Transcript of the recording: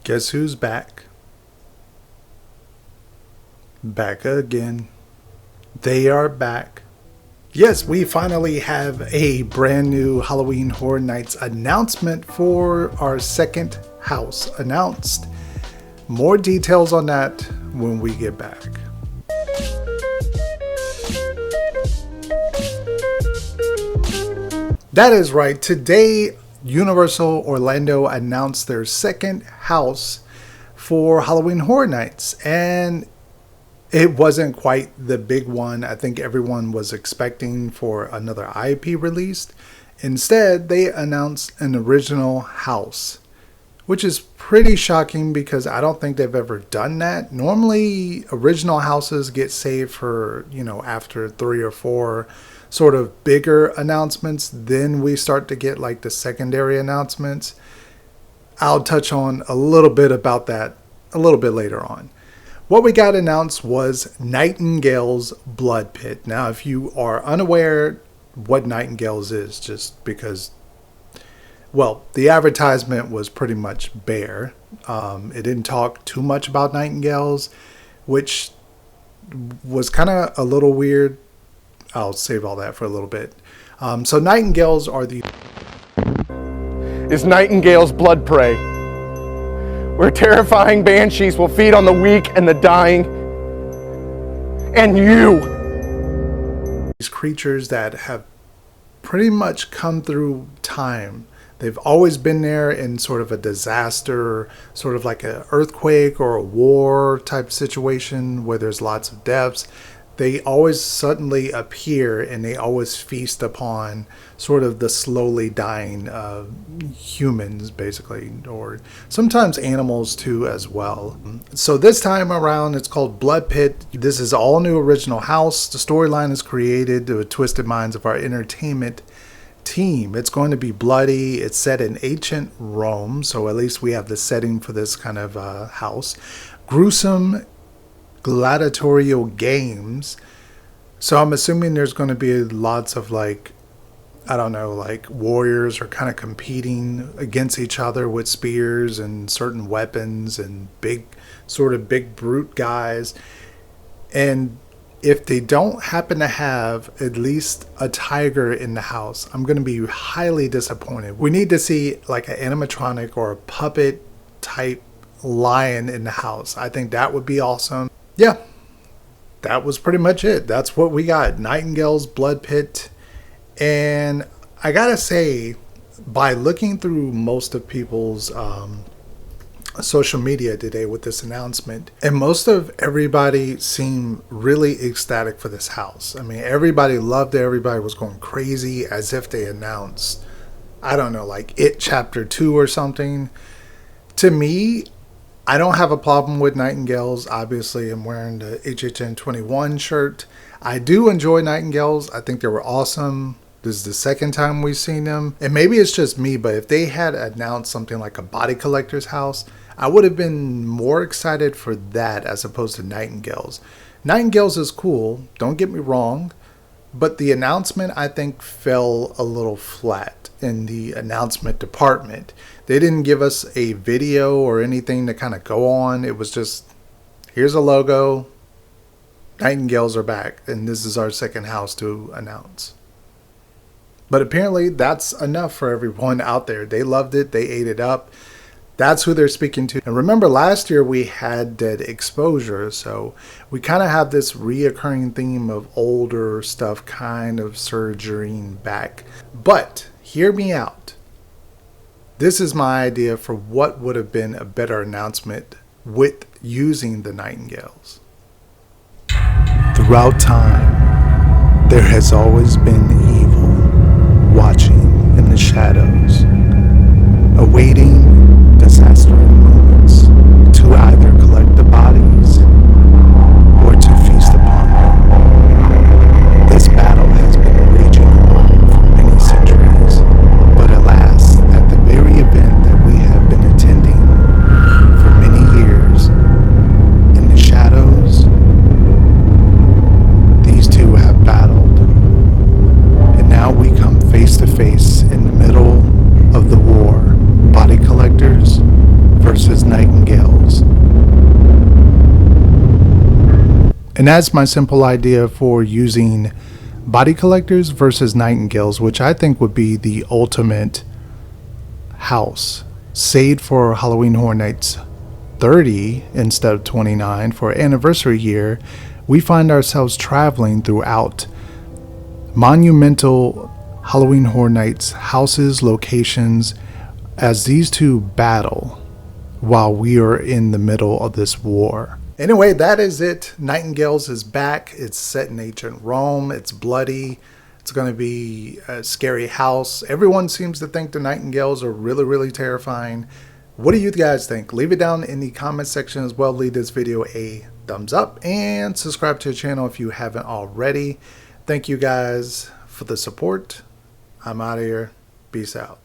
Guess who's back? Back again. They are back. Yes, we finally have a brand new Halloween Horror Nights announcement for our second house announced. More details on that when we get back. That is right. Today, Universal Orlando announced their second house for Halloween Horror Nights, and it wasn't quite the big one I think everyone was expecting for another IP release. Instead, they announced an original house, which is pretty shocking because I don't think they've ever done that. Normally, original houses get saved for, after 3 or 4 sort of bigger announcements. Then we start to get like the secondary announcements. I'll touch on a little bit about that a little bit later on. What we got announced was Nightingales Blood Pit. Now, if you are unaware what Nightingales is, just because, well, the advertisement was pretty much bare. It didn't talk too much about Nightingales, which was kind of a little weird. I'll save all that for a little bit. So Nightingales are the... is Nightingales Blood Prey, where terrifying banshees will feed on the weak and the dying, and you. These creatures that have pretty much come through time. They've always been there in sort of a disaster, sort of like an earthquake or a war type situation where there's lots of deaths. They always suddenly appear and they always feast upon sort of the slowly dying humans, basically, or sometimes animals too as well. So this time around, it's called Blood Pit. This is all new original house. The storyline is created to the twisted minds of our entertainment team. It's going to be bloody. It's set in ancient Rome, so at least we have the setting for this kind of house. Gruesome gladiatorial games. So I'm assuming there's going to be lots of like warriors are kind of competing against each other with spears and certain weapons and big brute guys. And if they don't happen to have at least a tiger in the house, I'm going to be highly disappointed. We need to see like an animatronic or a puppet type lion in the house. I think that would be awesome. Yeah, that was pretty much it. That's what we got. Nightingales Blood Pit. And I gotta say, by looking through most of people's social media today with this announcement, and most of everybody seemed really ecstatic for this house. I mean, everybody loved it. Everybody was going crazy as if they announced, I don't know, like It Chapter 2 or something. To me, I don't have a problem with Nightingales. Obviously, I'm wearing the HHN 21 shirt. I do enjoy Nightingales. I think they were awesome. This is the second time we've seen them. And maybe it's just me, but if they had announced something like a body collector's house, I would have been more excited for that as opposed to Nightingales. Nightingales is cool, don't get me wrong, but the announcement, I think, fell a little flat in the announcement department. They didn't give us a video or anything to kind of go on. It was just, here's a logo, Nightingales are back, and this is our second house to announce. But apparently that's enough for everyone out there. They loved it, they ate it up. That's who they're speaking to. And remember, last year we had Dead Exposure, so we kind of have this reoccurring theme of older stuff kind of surging back. But hear me out. This is my idea for what would have been a better announcement with using the Nightingales. Throughout time, there has always been evil watching in the shadows, awaiting disaster moments to either collect the bodies or to feast upon them. This battle has been raging on for many centuries, but alas, at the very event that we have been attending for many years, in the shadows, these two have battled, and now we come face to face in the middle of the war. Body collectors versus Nightingales. And that's my simple idea for using body collectors versus Nightingales, which I think would be the ultimate house. Saved for Halloween Horror Nights 30 instead of 29 for anniversary year, we find ourselves traveling throughout monumental Halloween Horror Nights houses, locations, as these two battle while we are in the middle of this war. Anyway, that is it. Nightingales is back. It's set in ancient Rome. It's bloody. It's going to be a scary house. Everyone seems to think the Nightingales are really, really terrifying. What do you guys think? Leave it down in the comment section as well. Leave this video a thumbs up and subscribe to the channel if you haven't already. Thank you guys for the support. I'm out of here. Peace out.